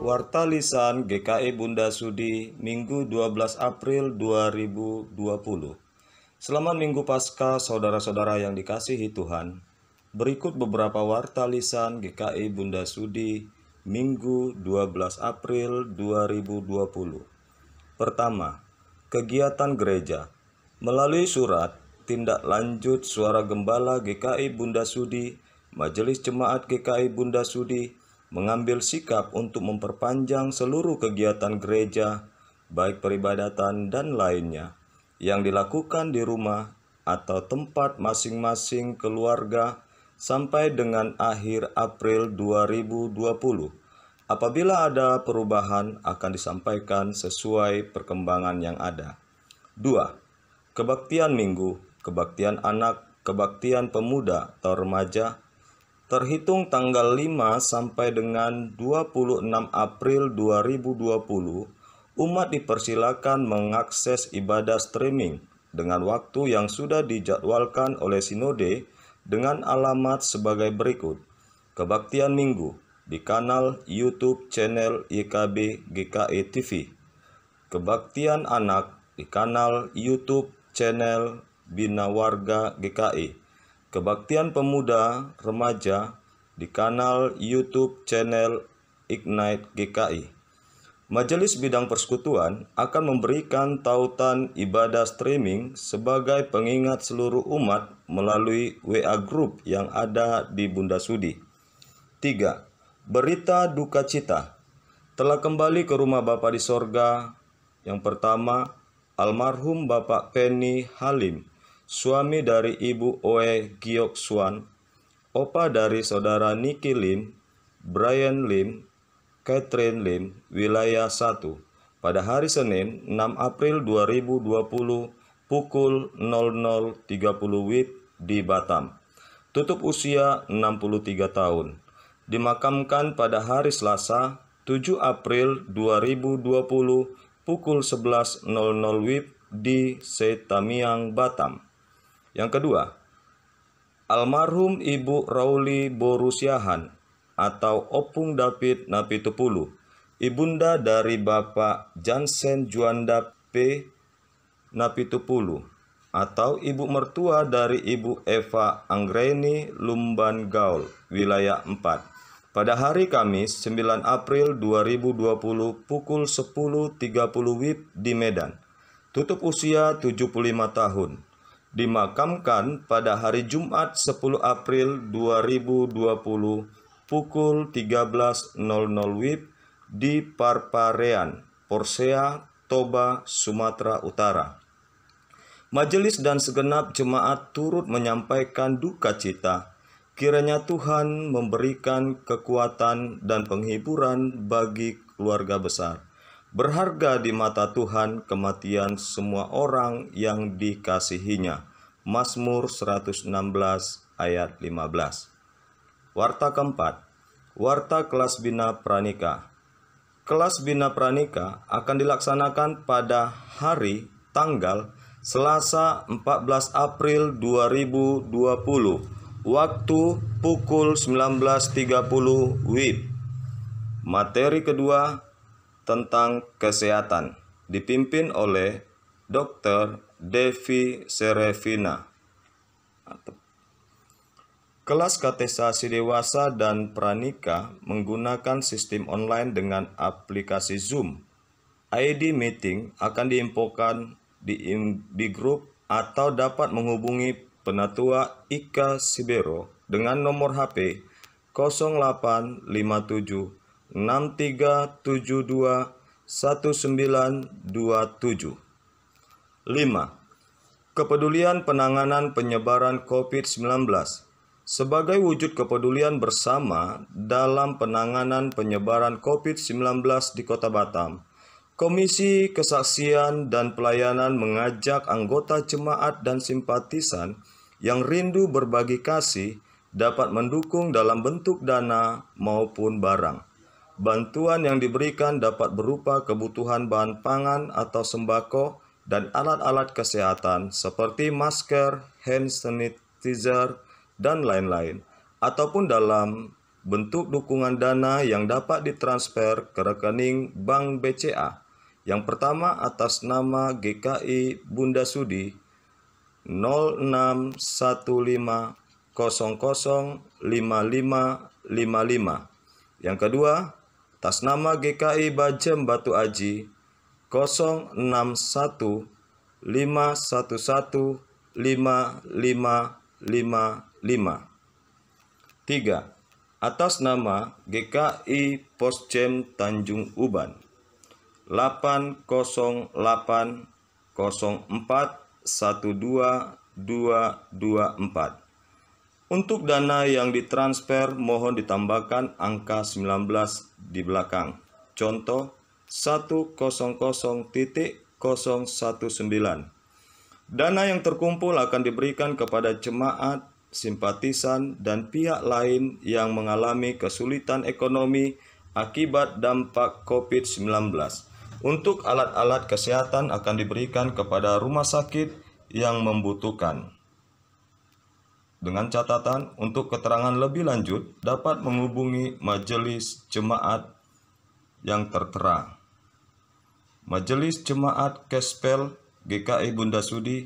Warta Lisan GKI Bunda Sudi Minggu 12 April 2020. Selamat Minggu Paskah saudara-saudara yang dikasihi Tuhan. Berikut beberapa warta lisan GKI Bunda Sudi Minggu 12 April 2020. Pertama, kegiatan gereja. Melalui surat tindak lanjut Suara Gembala GKI Bunda Sudi, Majelis Jemaat GKI Bunda Sudi mengambil sikap untuk memperpanjang seluruh kegiatan gereja, baik peribadatan dan lainnya, yang dilakukan di rumah atau tempat masing-masing keluarga sampai dengan akhir April 2020. Apabila ada perubahan akan disampaikan sesuai perkembangan yang ada. 2. Kebaktian Minggu, kebaktian anak, kebaktian pemuda atau remaja, terhitung tanggal 5 sampai dengan 26 April 2020, umat dipersilakan mengakses ibadah streaming dengan waktu yang sudah dijadwalkan oleh Sinode dengan alamat sebagai berikut. Kebaktian Minggu di kanal YouTube channel YKB GKI TV. Kebaktian anak di kanal YouTube channel Bina Warga GKI. Kebaktian pemuda remaja di kanal YouTube channel Ignite GKI. Majelis Bidang Persekutuan akan memberikan tautan ibadah streaming sebagai pengingat seluruh umat melalui WA Group yang ada di Bunda Sudi. 3. Berita duka cita. Telah kembali ke rumah Bapa di sorga. Yang pertama, almarhum Bapak Penny Halim, suami dari Ibu Oe Giok Swan, opa dari saudara Niki Lim, Brian Lim, Catherine Lim, wilayah 1, pada hari Senin 6 April 2020 pukul 00.30 WIB di Batam. Tutup usia 63 tahun. Dimakamkan pada hari Selasa 7 April 2020 pukul 11.00 WIB di Setamiang, Batam. Yang kedua, almarhum Ibu Rauli Borusiahan atau Opung David Napitupulu, ibunda dari Bapak Jansen Juanda P. Napitupulu, atau ibu mertua dari Ibu Eva Anggreni Lumban Gaul, wilayah 4. Pada hari Kamis 9 April 2020 pukul 10.30 WIB di Medan. Tutup usia 75 tahun. Dimakamkan pada hari Jumat 10 April 2020 pukul 13.00 WIB di Parparean, Porsea, Toba, Sumatera Utara. Majelis dan segenap jemaat turut menyampaikan duka cita. Kiranya Tuhan memberikan kekuatan dan penghiburan bagi keluarga besar. Berharga di mata Tuhan kematian semua orang yang dikasihinya. Mazmur 116 ayat 15. Warta keempat, warta kelas Bina Pranika. Kelas Bina Pranika akan dilaksanakan pada hari tanggal Selasa 14 April 2020. Waktu pukul 19.30 WIB. Materi kedua tentang kesehatan dipimpin oleh Dr. Devi Serevina. Kelas katekisasi dewasa dan pranika menggunakan sistem online dengan aplikasi Zoom. ID meeting akan diinfokan di grup atau dapat menghubungi Penatua Ika Sibero dengan nomor HP 0857 6372 1927. 5. Kepedulian penanganan penyebaran COVID-19. Sebagai wujud kepedulian bersama dalam penanganan penyebaran COVID-19 di Kota Batam, Komisi Kesaksian dan Pelayanan mengajak anggota jemaat dan simpatisan yang rindu berbagi kasih dapat mendukung dalam bentuk dana maupun barang. Bantuan yang diberikan dapat berupa kebutuhan bahan pangan atau sembako dan alat-alat kesehatan seperti masker, hand sanitizer, dan lain-lain, ataupun dalam bentuk dukungan dana yang dapat ditransfer ke rekening Bank BCA. Yang pertama atas nama GKI Bunda Sudi 0615005555. Yang kedua atas nama GKI Bajem Batu Aji 0615115555. 3. Atas nama GKI Poscem Tanjung Uban 808041224. Untuk dana yang ditransfer mohon ditambahkan angka 19 di belakang. Contoh 100.019. Dana yang terkumpul akan diberikan kepada jemaat, simpatisan, dan pihak lain yang mengalami kesulitan ekonomi akibat dampak COVID-19. Untuk alat-alat kesehatan akan diberikan kepada rumah sakit yang membutuhkan. Dengan catatan, untuk keterangan lebih lanjut dapat menghubungi Majelis Jemaat yang tertera. Majelis Jemaat Kespel GKI Bunda Sudi,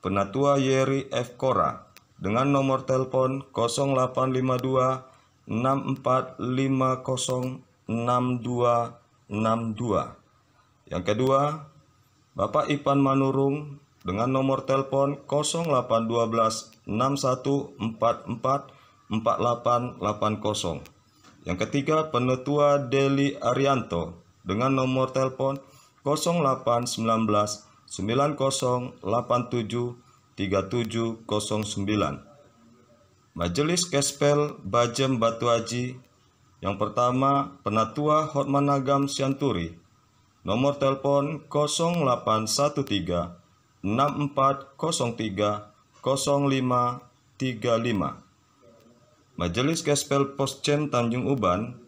Penatua Yeri F. Kora, dengan nomor telepon 0852 6450 6262. Yang kedua, Bapak Ipan Manurung dengan nomor telepon 0812 6144 4880. Yang ketiga, Penatua Deli Arianto dengan nomor telepon 0819 9087 3709. Majelis Kespel Bajem Batu Aji. Yang pertama, Penatua Hotmanagam Sianturi, nomor telepon 0813 6403 0535. Majelis Kespel Poscem Tanjung Uban,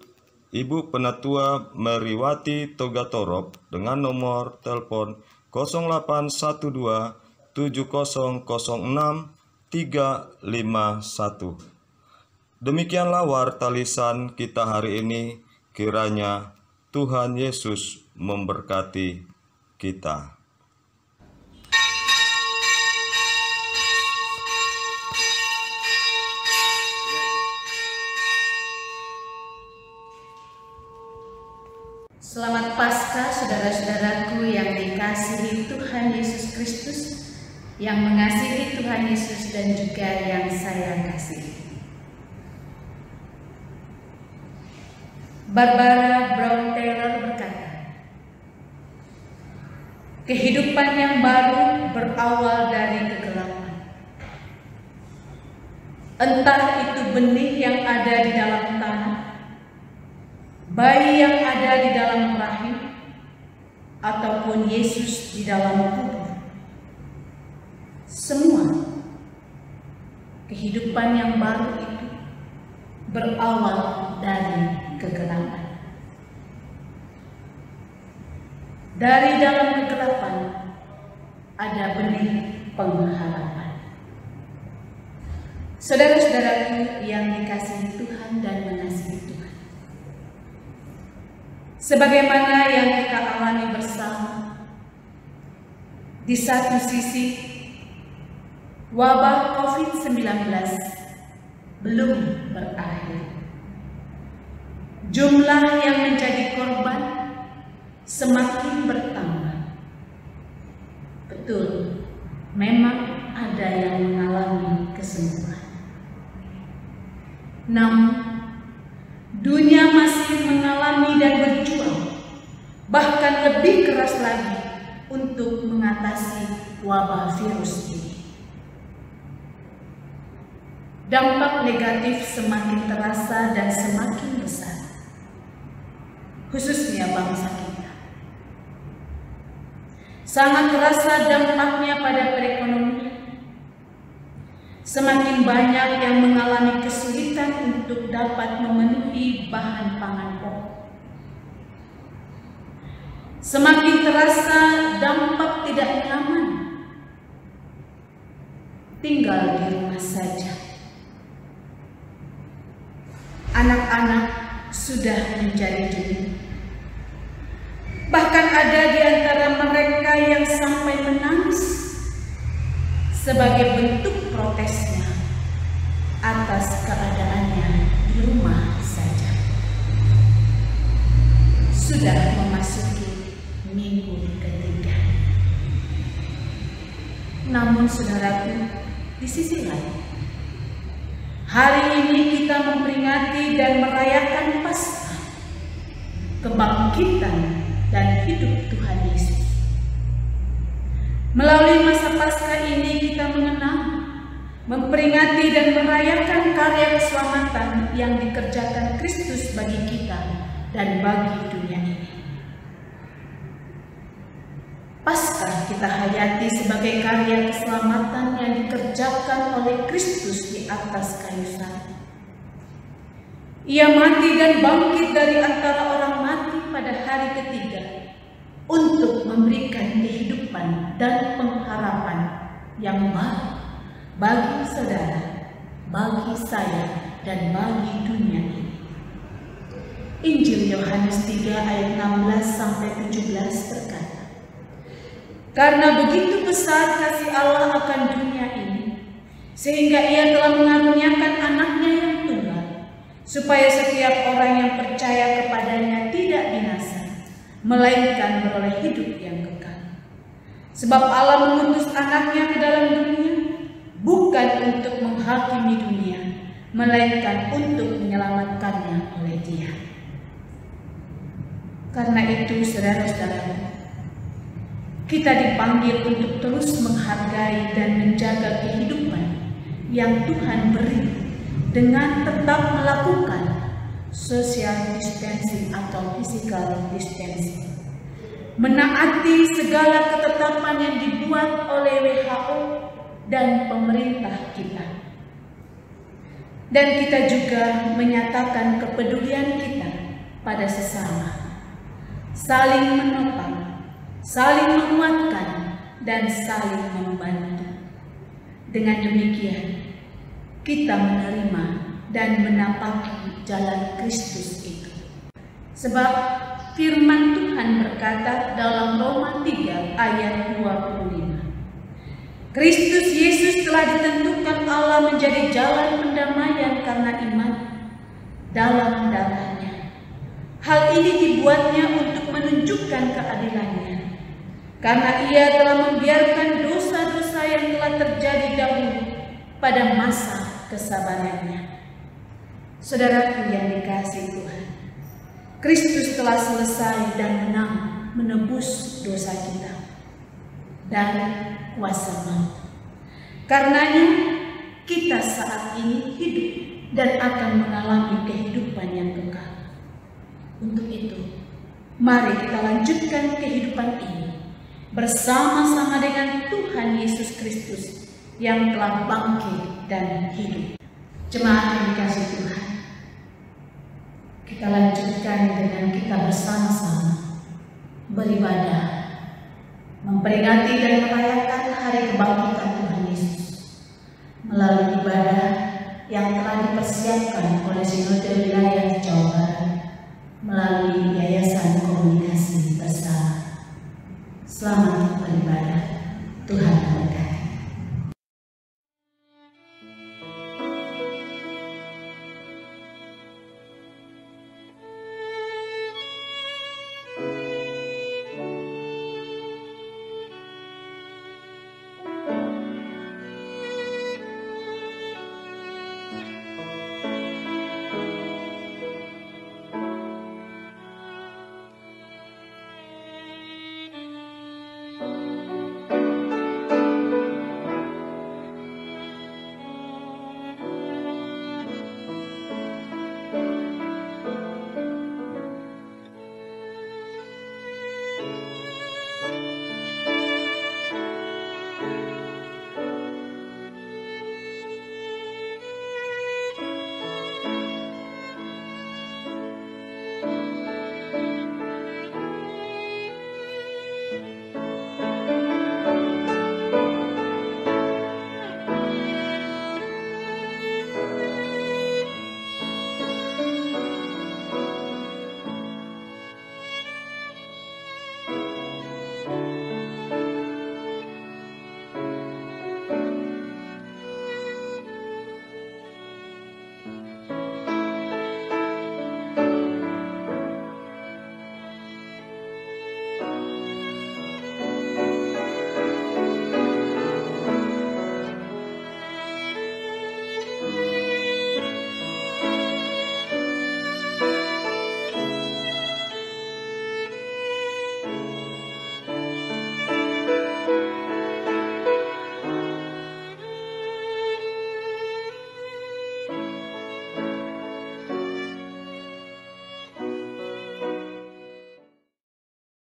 Ibu Penatua Meriwati Togatorop dengan nomor telepon 0812 7006 351. Demikianlah warta lisan kita hari ini. Kiranya Tuhan Yesus memberkati kita. Selamat Paskah saudara-saudaraku yang dikasihi Tuhan Yesus Kristus, yang mengasihi Tuhan Yesus dan juga yang saya kasihi. Barbara Brown Taylor berkata, kehidupan yang baru berawal dari kegelapan. Entah itu benih yang ada di dalam tanah, bayi yang ada di dalam rahim, ataupun Yesus di dalam kubur. Semua kehidupan yang baru itu berawal dari kegelapan. Dari dalam kegelapan ada benih pengharapan. Saudara-saudaraku yang dikasihi Tuhan dan mengasihi Tuhan, sebagaimana yang kita alami bersama, di satu sisi wabah COVID-19 belum berakhir. Jumlah yang menjadi korban semakin bertambah. Betul, memang ada yang mengalami kesembuhan. Namun, dunia masih mengalami dan berjuang, bahkan lebih keras lagi untuk mengatasi wabah virus ini. Dampak negatif semakin terasa dan semakin besar, khususnya bangsa kita. Sangat terasa dampaknya pada perekonomian. Semakin banyak yang mengalami kesulitan untuk dapat memenuhi bahan pangan pokok. Semakin terasa dampak tidak nyaman, tinggal di rumah saja. anak-anak sudah menjadi duri. Bahkan ada di antara mereka yang sampai menangis sebagai bentuk protesnya atas keadaannya di rumah saja. Sudah memasuki minggu ketiga. Namun saudaraku, di sisi lain, hari ini kita memperingati dan merayakan Paskah, kebangkitan dan hidup Tuhan Yesus. Melalui masa Paskah ini kita mengenang, memperingati dan merayakan karya keselamatan yang dikerjakan Kristus bagi kita dan bagi dunia ini. Paskah kita hayati sebagai karya keselamatan yang dikerjakan oleh Kristus di atas kayu salib. Ia mati dan bangkit dari antara orang mati pada hari ketiga untuk memberikan kehidupan dan pengharapan yang baru bagi saudara, bagi saya, dan bagi dunia ini. Injil Yohanes 3 ayat 16-17 berkata, "Karena begitu besar kasih Allah akan dunia ini, sehingga Ia telah mengaruniakan anaknya yang tunggal, supaya setiap orang yang percaya kepadanya tidak binasa, melainkan beroleh hidup yang kekal. Sebab Allah mengutus anaknya ke dalam dunia, bukan untuk menghakimi dunia, melainkan untuk menyelamatkannya oleh Dia." Karena itu, saudara-saudara, kita dipanggil untuk terus menghargai dan menjaga kehidupan yang Tuhan beri dengan tetap melakukan social distancing atau physical distancing, menaati segala ketetapan yang dibuat oleh WHO dan pemerintah kita. Dan kita juga menyatakan kepedulian kita pada sesama, saling menopang, saling menguatkan, dan saling membantu. Dengan demikian, kita menerima dan menapaki jalan Kristus itu. Sebab firman Tuhan berkata dalam Roma 3 ayat 25, "Kristus Yesus telah ditentukan Allah menjadi jalan pendamaian karena iman dalam darahnya. Hal ini dibuatnya untuk menunjukkan keadilannya, karena Ia telah membiarkan dosa-dosa yang telah terjadi dahulu pada masa kesabarannya." Saudaraku yang dikasihi Tuhan, Kristus telah selesai dan menang menebus dosa kita dari kuasa maut. Karenanya kita saat ini hidup dan akan mengalami kehidupan yang kekal. Untuk itu, mari kita lanjutkan kehidupan ini bersama-sama dengan Tuhan Yesus Kristus yang telah bangkit dan hidup. Jemaat yang dikasihi Tuhan, kita lanjutkan dengan kita bersama-sama beribadah, memperingati dan merayakan hari kebangkitan Tuhan Yesus melalui ibadah yang telah dipersiapkan oleh Sinode Wilayah Jawa Barat melalui Yayasan Komunikasi Bersama. Selamat beribadah. Tuhan